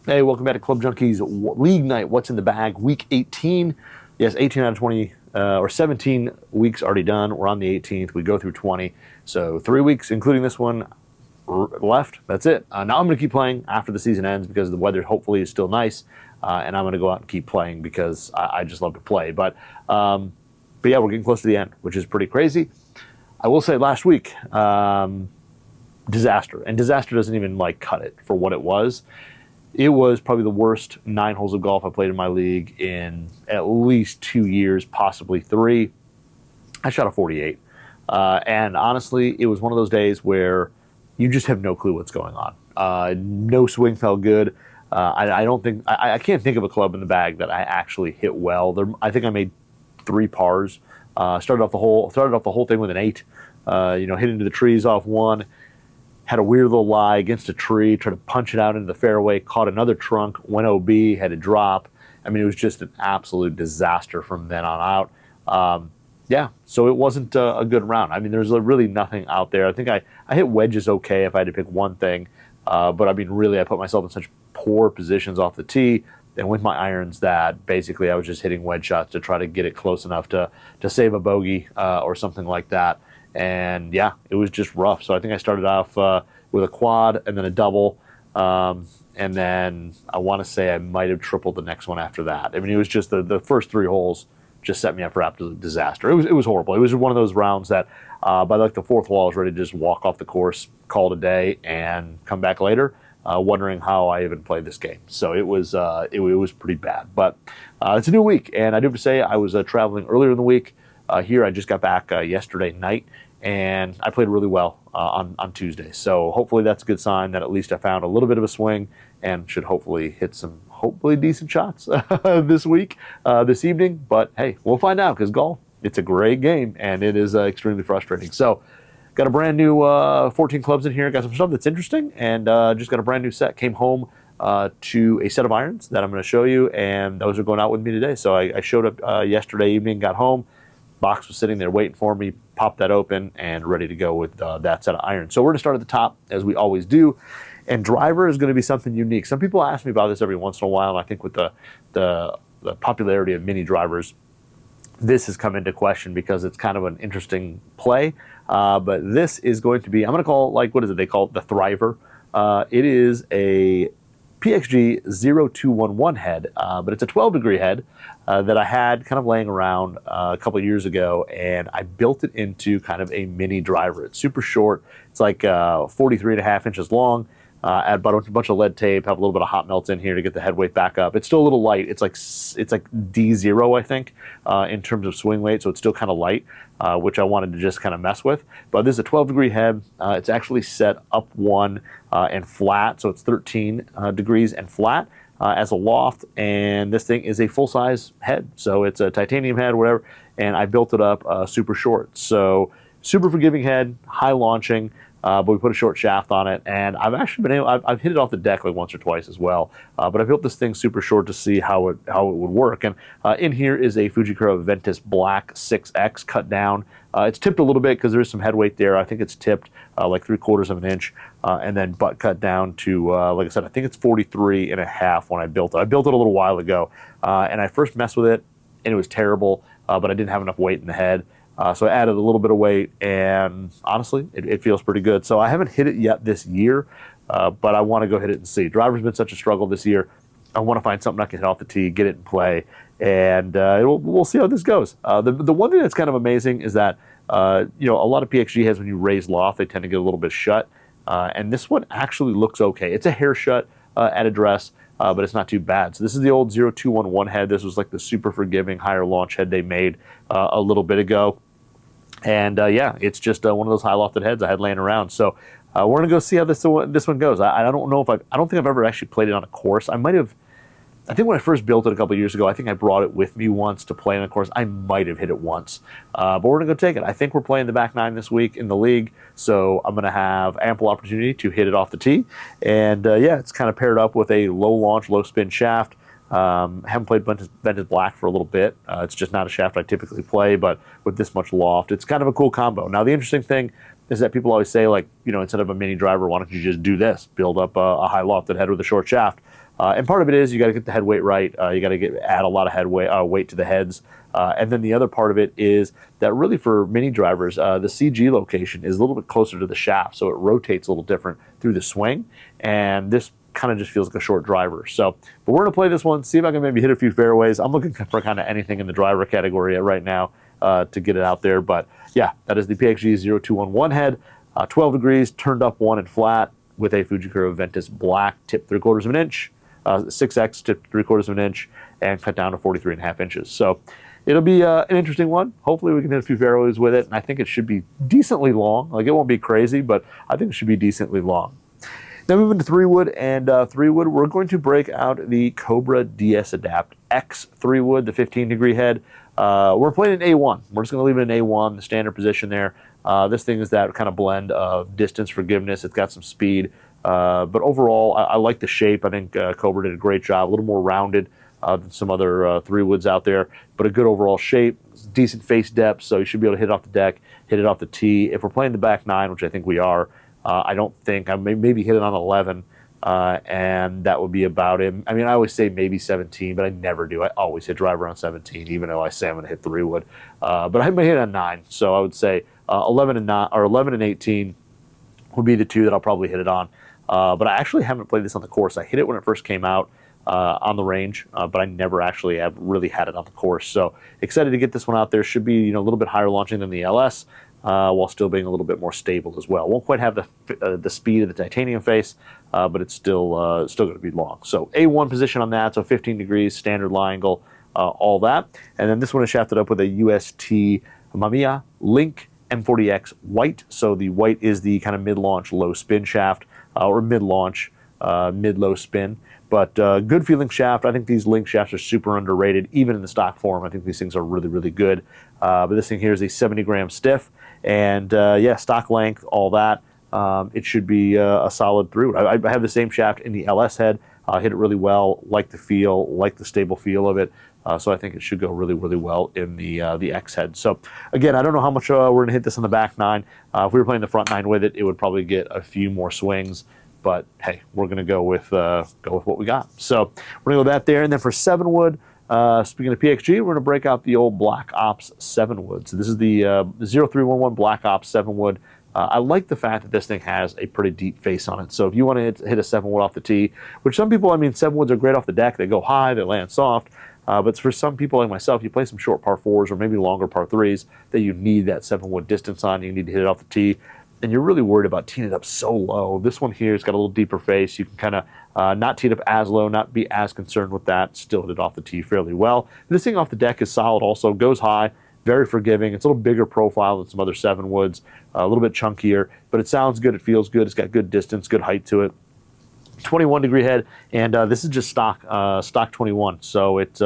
Hey, welcome back to Club Junkie's League Night. What's in the bag? Week 18. Yes, 18 out of 20, or 17 weeks already done. We're on the 18th. We go through 20. So 3 weeks, including this one, left. That's it. Now I'm going to keep playing after the season ends because the weather hopefully is still nice. And I'm going to go out and keep playing because I just love to play. But yeah, we're getting close to the end, which is pretty crazy. I will say last week, disaster. And disaster doesn't even like cut it for what it was. It was probably the worst 9 holes of golf I played in my league in at least 2 years, possibly 3. I shot a 48. And honestly, it was one of those days where you just have no clue what's going on. No swing felt good. I don't think, I can't think of a club in the bag that I actually hit well. I think I made 3 pars. Started off the whole thing with an 8. Hit into the trees off 1. Had a weird little lie against a tree, tried to punch it out into the fairway, caught another trunk, went OB, had to drop. I mean, it was just an absolute disaster from then on out. Yeah, so it wasn't a good round. I mean, there's really nothing out there. I think I hit wedges okay if I had to pick one thing. But I mean, really, I put myself in such poor positions off the tee and with my irons that basically I was just hitting wedge shots to try to get it close enough to save a bogey or something like that. And yeah, it was just rough. So I think I started off with a quad and then a double. And then I want to say I might have tripled the next one after that. I mean, it was just the first 3 holes just set me up for absolute disaster. It was horrible. It was one of those rounds that by like the 4th hole, I was ready to just walk off the course, call it a day, and come back later, wondering how I even played this game. So it was pretty bad. But it's a new week, and I do have to say I was traveling earlier in the week. Here, I just got back yesterday night, and I played really well on Tuesday. So hopefully that's a good sign that at least I found a little bit of a swing and should hopefully hit some decent shots this week, this evening. But hey, we'll find out because golf, it's a great game, and it is extremely frustrating. So got a brand new 14 clubs in here. Got some stuff that's interesting, and just got a brand new set. Came home to a set of irons that I'm going to show you, and those are going out with me today. So I showed up yesterday evening, got home. Box was sitting there waiting for me, popped that open, and ready to go with that set of irons. So we're going to start at the top, as we always do. And driver is going to be something unique. Some people ask me about this every once in a while, and I think with the popularity of mini drivers, this has come into question because it's kind of an interesting play. But this is going to be, I'm going to call it, like, what is it? They call it the Thriver. It is a PXG 0211 head, but it's a 12-degree head that I had kind of laying around a couple of years ago, and I built it into kind of a mini driver. It's super short. It's like 43.5 inches long. Add about a bunch of lead tape, have a little bit of hot melt in here to get the head weight back up. It's still a little light. It's like D0, I think, in terms of swing weight, so it's still kind of light, which I wanted to just kind of mess with. But this is a 12-degree head. It's actually set up 1 and flat, so it's 13 degrees and flat as a loft, and this thing is a full-size head. So it's a titanium head, whatever, and I built it up super short. So super forgiving head, high launching, but we put a short shaft on it, and I've actually been able, I've hit it off the deck like once or twice as well, but I built this thing super short to see how it would work. And in here is a Fujikura Ventus Black 6X cut down. It's tipped a little bit because there is some head weight there. I think it's tipped like 3/4 of an inch, and then butt cut down to, like I said, I think it's 43.5 when I built it. I built it a little while ago, and I first messed with it, and it was terrible, but I didn't have enough weight in the head. So I added a little bit of weight, and honestly, it feels pretty good. So I haven't hit it yet this year, but I want to go hit it and see. Driver's been such a struggle this year. I want to find something I can hit off the tee, get it in play, and we'll see how this goes. The one thing that's kind of amazing is that a lot of PXG heads, when you raise loft, they tend to get a little bit shut, and this one actually looks okay. It's a hair shut at address, but it's not too bad. So this is the old 0211 head. This was like the super forgiving higher launch head they made a little bit ago. And yeah, it's just one of those high lofted heads I had laying around. So we're gonna go see how this one goes. I don't know if I don't think I've ever actually played it on a course. I think when I first built it a couple of years ago, I think I brought it with me once to play on a course. I might have hit it once, but we're gonna go take it. I think we're playing the back 9 this week in the league, so I'm gonna have ample opportunity to hit it off the tee. And yeah, it's kind of paired up with a low launch, low spin shaft. Haven't played Ventus Black for a little bit. It's just not a shaft I typically play, but with this much loft, it's kind of a cool combo. Now, the interesting thing is that people always say, like, you know, instead of a mini driver, why don't you just do this? Build up a high lofted head with a short shaft. And part of it is you got to get the head weight right. You got to add a lot of head weight to the heads. And then the other part of it is that really for mini drivers, the CG location is a little bit closer to the shaft, so it rotates a little different through the swing. And this kind of just feels like a short driver. So, but we're going to play this one, see if I can maybe hit a few fairways. I'm looking for kind of anything in the driver category right now to get it out there. But yeah, that is the PXG 0211 head, 12 degrees, turned up 1 and flat with a Fujikura Ventus black, tip 3/4 of an inch, 6X tip 3/4 of an inch, and cut down to 43.5 inches. So it'll be an interesting one. Hopefully we can hit a few fairways with it, and I think it should be decently long. Like, it won't be crazy, but I think it should be decently long. Now moving to 3-wood, and 3-wood, we're going to break out the Cobra DS-Adapt X 3-wood, the 15-degree head. We're playing in A1. We're just going to leave it in A1, the standard position there. This thing is that kind of blend of distance forgiveness. It's got some speed. But overall, I like the shape. I think Cobra did a great job, a little more rounded than some other 3-woods out there, but a good overall shape, decent face depth, so you should be able to hit it off the deck, hit it off the tee. If we're playing the back 9, which I think we are, I don't think, I maybe hit it on 11, and that would be about it. I mean, I always say maybe 17, but I never do. I always hit driver on 17, even though I say I'm going to hit 3-wood. But I might hit on 9, so I would say 11 and 9, or 11 and 18 would be the two that I'll probably hit it on. But I actually haven't played this on the course. I hit it when it first came out on the range, but I never actually have really had it on the course. So excited to get this one out there. Should be, you know, a little bit higher launching than the LS, while still being a little bit more stable as well. Won't quite have the speed of the titanium face, but it's still going to be long. So A1 position on that. So 15 degrees, standard lie angle, all that. And then this one is shafted up with a UST Mamiya Link M40X white. So the white is the kind of mid-launch low spin shaft, or mid-launch mid-low spin. But good feeling shaft. I think these Link shafts are super underrated, even in the stock form. I think these things are really, really good. But this thing here is a 70-gram stiff, and yeah, stock length, all that. It should be a solid through. I have the same shaft in the LS head. Hit it really well, like the feel, like the stable feel of it. So I think it should go really, really well in the X head. So again, I don't know how much we're going to hit this on the back 9. If we were playing the front 9 with it, it would probably get a few more swings. But hey, we're going to go with what we got. So we're going to go that there. And then for 7-wood, speaking of PXG, we're going to break out the old Black Ops 7-wood. So this is the 0311 Black Ops 7-wood. I like the fact that this thing has a pretty deep face on it. So if you want to hit a 7-wood off the tee, which some people, I mean, 7-woods are great off the deck. They go high, they land soft. But for some people like myself, you play some short par 4s or maybe longer par 3s that you need that 7-wood distance on. You need to hit it off the tee. And you're really worried about teeing it up so low. This one here has got a little deeper face. You can kind of not tee it up as low, not be as concerned with that, still hit it off the tee fairly well. This thing off the deck is solid also, goes high, very forgiving. It's a little bigger profile than some other 7-woods, a little bit chunkier, but it sounds good, it feels good, it's got good distance, good height to it. 21-degree head, and this is just stock 21, so it's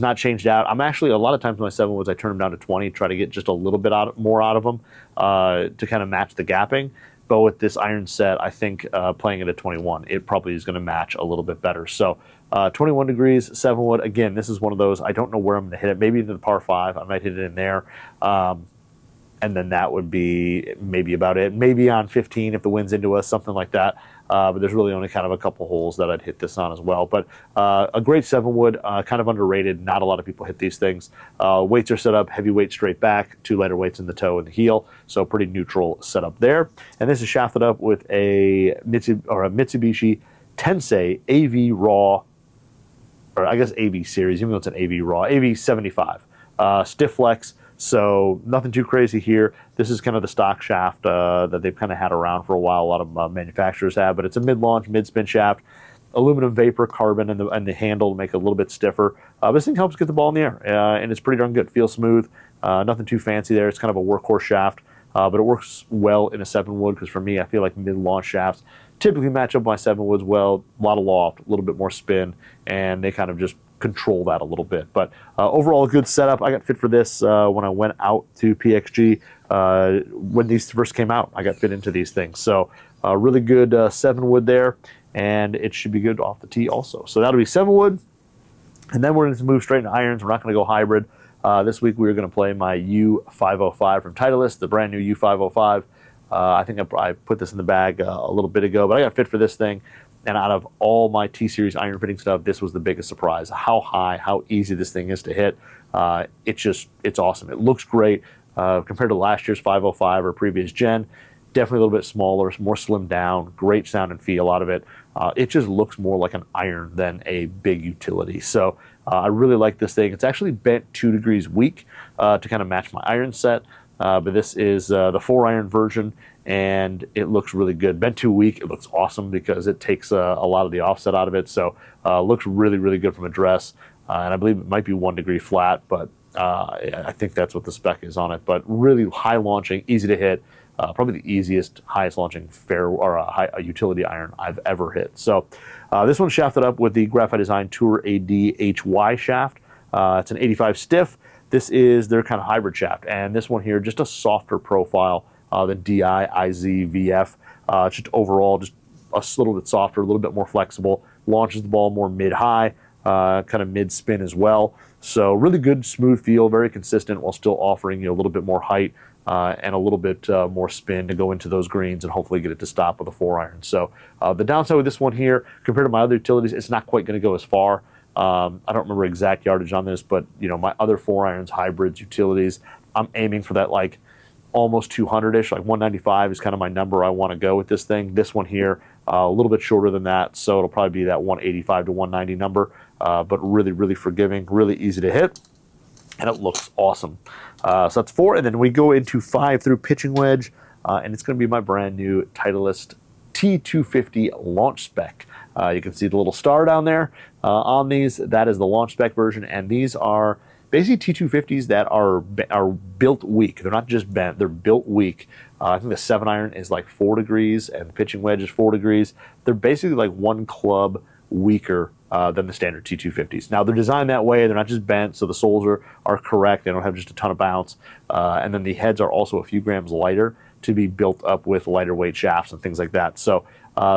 not changed out. I'm actually, a lot of times with my 7-woods, I turn them down to 20, try to get just a little bit more out of them to kind of match the gapping. But with this iron set, I think playing it at 21, it probably is going to match a little bit better. So 21 degrees, 7-wood. Again, this is one of those, I don't know where I'm going to hit it. Maybe into the par 5, I might hit it in there. And then that would be maybe about it. Maybe on 15 if the wind's into us, something like that. But there's really only kind of a couple holes that I'd hit this on as well. But a great 7-wood, kind of underrated. Not a lot of people hit these things. Weights are set up, heavy weight straight back, 2 lighter weights in the toe and the heel. So pretty neutral setup there. And this is shafted up with a Mitsubishi Tensei AV Raw, or I guess AV series, even though it's an AV Raw, AV 75. Stiff flex. So nothing too crazy here. This is kind of the stock shaft that they've kind of had around for a while. A lot of manufacturers have, but it's a mid-launch, mid-spin shaft. Aluminum vapor, carbon, and the handle to make it a little bit stiffer. This thing helps get the ball in the air, and it's pretty darn good. Feels smooth. Nothing too fancy there. It's kind of a workhorse shaft, but it works well in a 7-wood because for me, I feel like mid-launch shafts typically match up my 7-woods well. A lot of loft, a little bit more spin, and they kind of just control that a little bit. But overall, a good setup. I got fit for this when I went out to PXG. When these first came out, I got fit into these things. So really good 7-wood there, and it should be good off the tee also. So that'll be 7-wood, and then we're going to move straight into irons. We're not going to go hybrid. This week we are going to play my U505 from Titleist, the brand new U505. I think I put this in the bag a little bit ago, but I got fit for this thing. And out of all my T-Series iron fitting stuff, this was the biggest surprise. How high, how easy this thing is to hit. It's awesome. It looks great compared to last year's 505 or previous gen. Definitely a little bit smaller, more slimmed down, great sound and feel out of it. It just looks more like an iron than a big utility. So I really like this thing. It's actually bent 2 degrees weak to kind of match my iron set. But this is the 4-iron version, and it looks really good. Bent 2 weak, it looks awesome because it takes a lot of the offset out of it. So looks really, really good from address. And I believe it might be 1 degree flat, but I think that's what the spec is on it. But really high launching, easy to hit. Probably the easiest, highest launching a utility iron I've ever hit. So this one's shafted up with the Graphite Design Tour AD-HY shaft. It's an 85 stiff. This is their kind of hybrid shaft, and this one here, just a softer profile than DI-IZ-VF. Just overall, just a little bit softer, a little bit more flexible. Launches the ball more mid-high, kind of mid-spin as well. So really good, smooth feel, very consistent, while still offering you a little bit more height and a little bit more spin to go into those greens and hopefully get it to stop with a 4-iron. So the downside with this one here, compared to my other utilities, it's not quite going to go as far. I don't remember exact yardage on this, but you know, my other 4-irons, hybrids, utilities, I'm aiming for that like almost 200-ish, like 195 is kind of my number I want to go with this thing. This one here, a little bit shorter than that, so it'll probably be that 185 to 190 number, but really, really forgiving, really easy to hit, and it looks awesome. So that's 4, and then we go into 5 through pitching wedge, and it's going to be my brand new Titleist T250 launch spec. You can see the little star down there on these. That is the launch spec version, and these are basically T250s that are built weak. They're not just bent, they're built weak. I think the 7-iron is like 4 degrees, and the pitching wedge is 4 degrees. They're basically like one club weaker than the standard T250s. Now, they're designed that way. They're not just bent, so the soles are correct. They don't have just a ton of bounce. And then the heads are also a few grams lighter to be built up with lighter weight shafts and things like that. So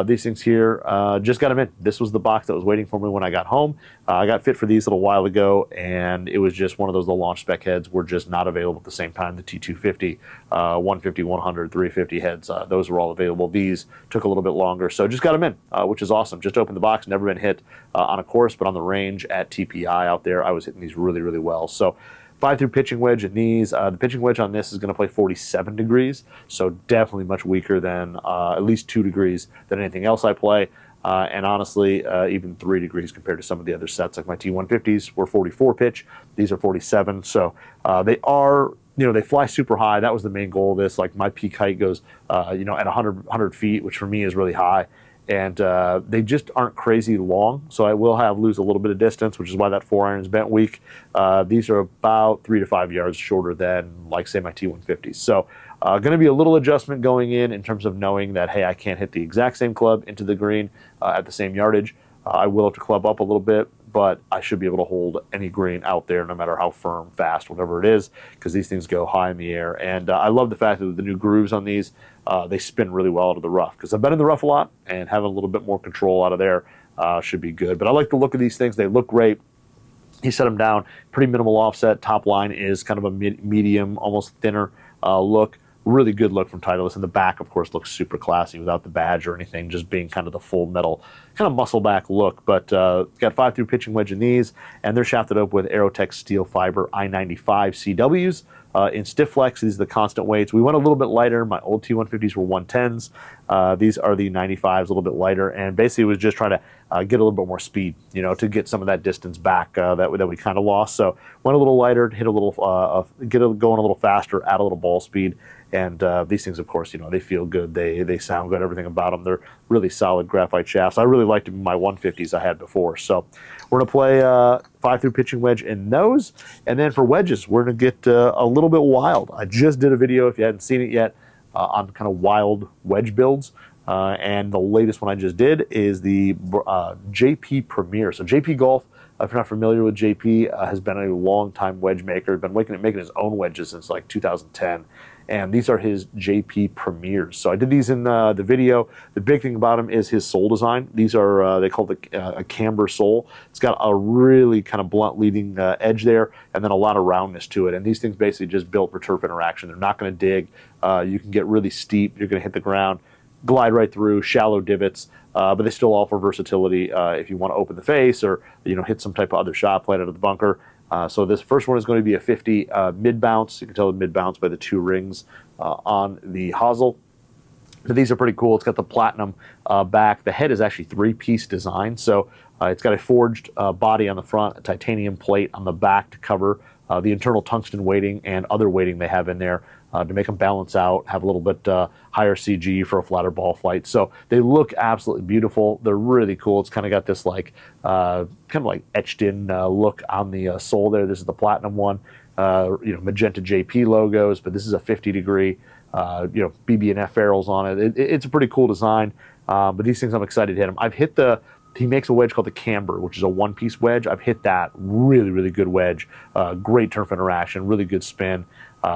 these things here, just got them in. This was the box that was waiting for me when I got home. I got fit for these a little while ago, and it was just one of those, the launch spec heads were just not available at the same time. The T250, 150, 100, 350 heads, those were all available. These took a little bit longer, so just got them in, which is awesome. Just opened the box, never been hit on a course, but on the range at TPI out there, I was hitting these really, really well. So 5 through pitching wedge in these. The pitching wedge on this is going to play 47 degrees, so definitely much weaker than at least 2 degrees than anything else I play. And honestly, even 3 degrees compared to some of the other sets. Like my T150s were 44 pitch. These are 47. So they are, you know, they fly super high. That was the main goal of this. Like my peak height goes, you know, at 100 feet, which for me is really high. And they just aren't crazy long, so I will lose a little bit of distance, which is why that 4-iron is bent weak. These are about 3 to 5 yards shorter than, like, say, my T150s. So going to be a little adjustment going in terms of knowing that, hey, I can't hit the exact same club into the green at the same yardage. I will have to club up a little bit, but I should be able to hold any green out there no matter how firm, fast, whatever it is, because these things go high in the air. And I love the fact that the new grooves on these, they spin really well out of the rough, because I've been in the rough a lot, and having a little bit more control out of there should be good. But I like the look of these things. They look great. You set them down, pretty minimal offset. Top line is kind of a medium, almost thinner look. Really good look from Titleist. And the back, of course, looks super classy without the badge or anything, just being kind of the full metal, kind of muscle back look. But got 5 through pitching wedge in these, and they're shafted up with Aerotech Steelfiber I-95 CWs. In stiff flex, these are the constant weights. We went a little bit lighter. My old T150s were 110s. These are the 95s, a little bit lighter, and basically was just trying to get a little bit more speed, you know, to get some of that distance back that we kind of lost. So went a little lighter, hit a little, get it going a little faster, add a little ball speed. And these things, of course, you know, they feel good. They sound good. Everything about them. They're really solid graphite shafts. I really liked my 150s I had before. So we're going to play 5 through pitching wedge in those. And then for wedges, we're going to get a little bit wild. I just did a video, if you hadn't seen it yet, on kind of wild wedge builds. And the latest one I just did is the JP Premier. So JP Golf, if you're not familiar with JP, has been a long-time wedge maker. Been making his own wedges since like 2010. and these are his JP Premiers. So I did these in the video. The big thing about them is his sole design. These are, they call it a camber sole. It's got a really kind of blunt leading edge there, and then a lot of roundness to it. And these things basically just built for turf interaction. They're not going to dig. You can get really steep. You're going to hit the ground, glide right through, shallow divots, but they still offer versatility if you want to open the face or hit some type of other shot, play it out of the bunker. So this first one is going to be a 50 mid bounce. You can tell the mid bounce by the 2 rings on the hosel. But these are pretty cool. It's got the platinum back. The head is actually 3-piece design. So it's got a forged body on the front, a titanium plate on the back to cover the internal tungsten weighting and other weighting they have in there to make them balance out, have a little bit higher CG for a flatter ball flight. So they look absolutely beautiful. They're really cool. It's kind of got this like kind of like etched in look on the sole there. This is the platinum one, magenta JP logos, but this is a 50-degree, BB&F ferrules on it. It's a pretty cool design, but these things I'm excited to hit them. I've hit he makes a wedge called the Camber, which is a 1-piece wedge. I've hit that really, really good wedge. Great turf interaction, really good spin.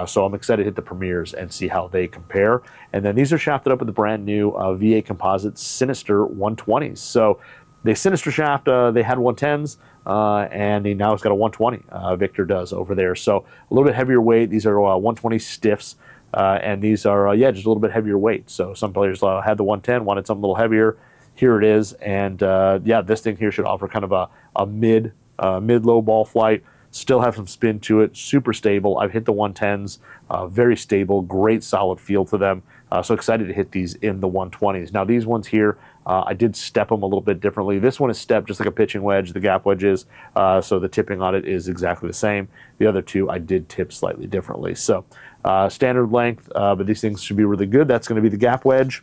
So I'm excited to hit the Premiers and see how they compare. And then these are shafted up with the brand new VA Composites Synyster 120s. So they Synyster shaft, they had 110s, and now it's got a 120. Victor does over there. So a little bit heavier weight. These are 120 stiffs, and these are, just a little bit heavier weight. So some players had the 110, wanted something a little heavier. Here it is, and this thing here should offer kind of a mid-low ball flight. Still have some spin to it, super stable. I've hit the 110s, very stable, great solid feel to them. So excited to hit these in the 120s. Now these ones here, I did step them a little bit differently. This one is stepped just like a pitching wedge, the gap wedge is, so the tipping on it is exactly the same. The other two I did tip slightly differently. So standard length, but these things should be really good. That's going to be the gap wedge.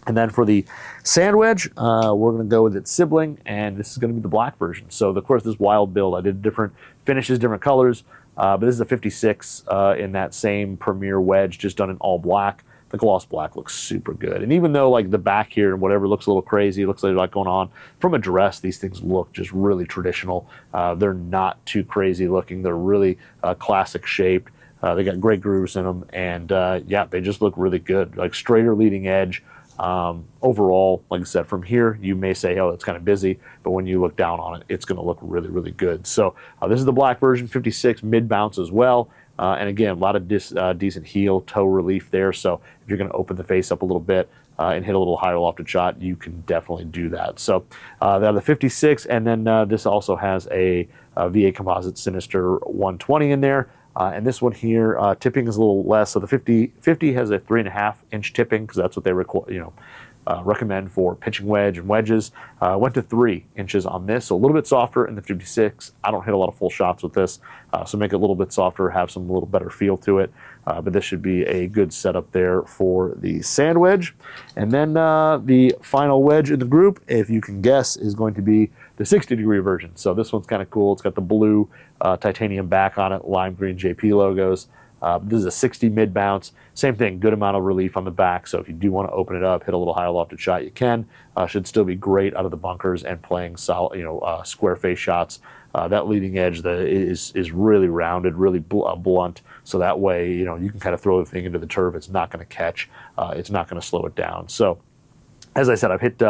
And then for the sand wedge, we're going to go with its sibling, and this is going to be the black version. So, of course, this wild build, I did different finishes, different colors, but this is a 56 in that same Premier wedge, just done in all black. The gloss black looks super good. And even though, like, the back here and whatever looks a little crazy, it looks like a lot going on, from a dress, these things look just really traditional. They're not too crazy looking. They're really classic shaped. They got great grooves in them, and, they just look really good. Like, straighter leading edge. Overall, like I said, from here you may say, oh, it's kind of busy, but when you look down on it, it's going to look really, really good. So this is the black version, 56 mid bounce as well, and again, a lot of decent heel toe relief there. So if you're going to open the face up a little bit and hit a little higher lofted shot, you can definitely do that. So they have the 56, and then this also has a VA Composite Synyster 120 in there. And this one here, tipping is a little less. So the 50 has a 3.5-inch tipping because that's what they recommend for pitching wedge and wedges. Went to 3 inches on this, so a little bit softer in the 56. I don't hit a lot of full shots with this, so make it a little bit softer, have some little better feel to it. But this should be a good setup there for the sand wedge. And then the final wedge in the group, if you can guess, is going to be the 60-degree version. So this one's kind of cool. It's got the blue titanium back on it, lime green JP logos. This is a 60 mid bounce. Same thing, good amount of relief on the back. So if you do want to open it up, hit a little higher lofted shot, you can. Should still be great out of the bunkers and playing solid, square face shots. That leading edge is really rounded, really blunt. So that way, you can kind of throw the thing into the turf. It's not going to catch. It's not going to slow it down. So as I said, I've hit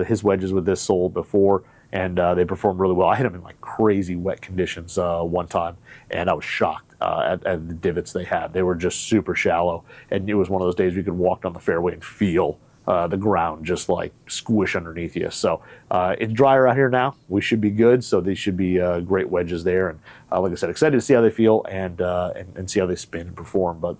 his wedges with this sole before, and they perform really well. I hit them in like crazy wet conditions one time, and I was shocked at the divots they had. They were just super shallow, and it was one of those days you could walk down the fairway and feel the ground just like squish underneath you. So it's drier out here now. We should be good. So these should be great wedges there. And like I said, excited to see how they feel and see how they spin and perform. But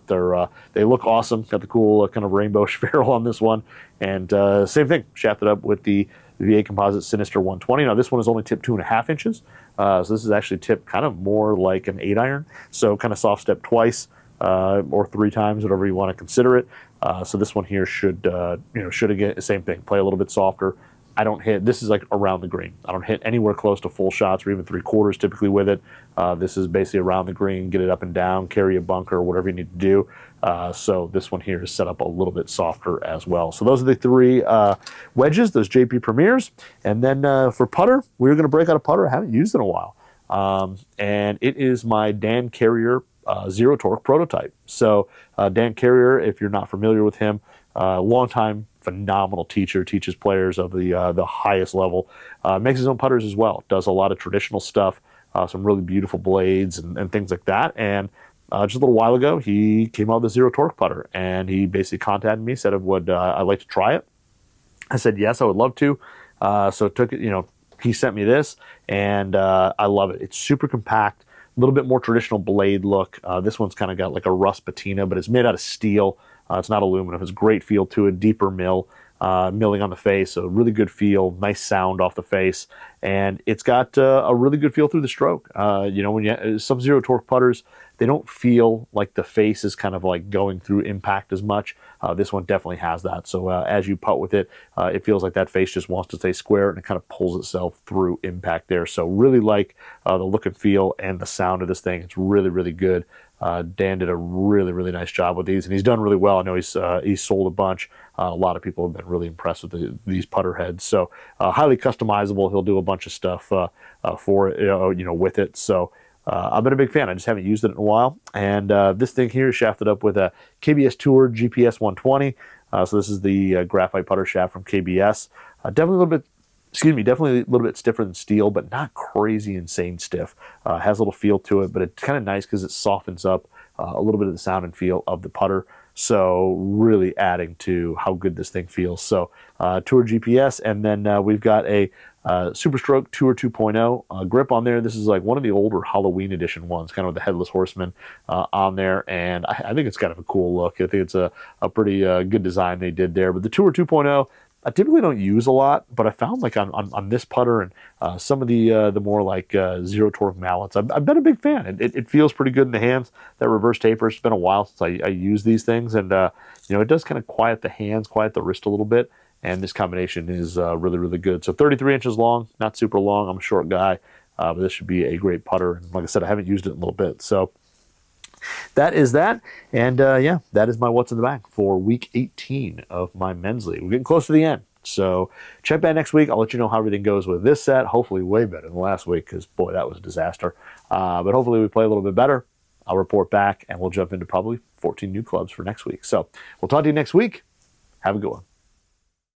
they look awesome. Got the cool kind of rainbow ferrule on this one. And same thing, shafted up with the VA Composite Synyster 120. Now this one is only tipped 2.5 inches. So this is actually tipped kind of more like an 8-iron. So kind of soft step twice or 3 times, whatever you want to consider it. So this one here should again, the same thing, play a little bit softer. I don't hit, this is like around the green. I don't hit anywhere close to full shots or even 3/4 typically with it. This is basically around the green, get it up and down, carry a bunker, whatever you need to do. So this one here is set up a little bit softer as well. So those are the 3 wedges, those JP Premiers. And then for putter, we're going to break out a putter I haven't used in a while. And it is my Dan Carrier zero torque prototype. So Dan Carraher, if you're not familiar with him, longtime phenomenal teacher, teaches players of the highest level, makes his own putters as well, does a lot of traditional stuff, some really beautiful blades and things like that. And just a little while ago, he came out with a zero torque putter, and he basically contacted me, said, would I like to try it? I said, yes, I would love to. So it took it, he sent me this, and I love it. It's super compact, a little bit more traditional blade look. This one's kind of got like a rust patina, but it's made out of steel. It's not aluminum. It's a great feel to it, deeper mill, milling on the face, so really good feel, nice sound off the face, and it's got a really good feel through the stroke. When you some zero torque putters, they don't feel like the face is kind of like going through impact as much. This one definitely has that. So as you putt with it, it feels like that face just wants to stay square, and it kind of pulls itself through impact there. So really like the look and feel and the sound of this thing. It's really, really good. Dan did a really, really nice job with these, and he's done really well. I know he's sold a bunch. A lot of people have been really impressed with these putter heads. So highly customizable. He'll do a bunch of stuff for it, with it. So I've been a big fan. I just haven't used it in a while. And this thing here is shafted up with a KBS Tour GPS 120. So this is the graphite putter shaft from KBS. Definitely a little bit stiffer than steel, but not crazy insane stiff. Has a little feel to it, but it's kind of nice because it softens up a little bit of the sound and feel of the putter. So really adding to how good this thing feels. So Tour GPS, and then we've got a Super Stroke Tour 2.0 grip on there. This is like one of the older Halloween edition ones, kind of with the Headless Horseman on there, and I think it's kind of a cool look. I think it's a pretty good design they did there. But the Tour 2.0, I typically don't use a lot, but I found like on this putter and some of the more like zero torque mallets, I've been a big fan. It feels pretty good in the hands. That reverse taper, it's been a while since I use these things, and it does kind of quiet the hands, quiet the wrist a little bit, and this combination is really, really good. So 33 inches long, not super long. I'm a short guy, but this should be a great putter. And like I said, I haven't used it in a little bit. So that is that. And that is my what's in the bag for week 18 of my men's league. We're getting close to the end. So check back next week. I'll let you know how everything goes with this set. Hopefully way better than last week, because boy, that was a disaster. But hopefully we play a little bit better. I'll report back, and we'll jump into probably 14 new clubs for next week. So we'll talk to you next week. Have a good one.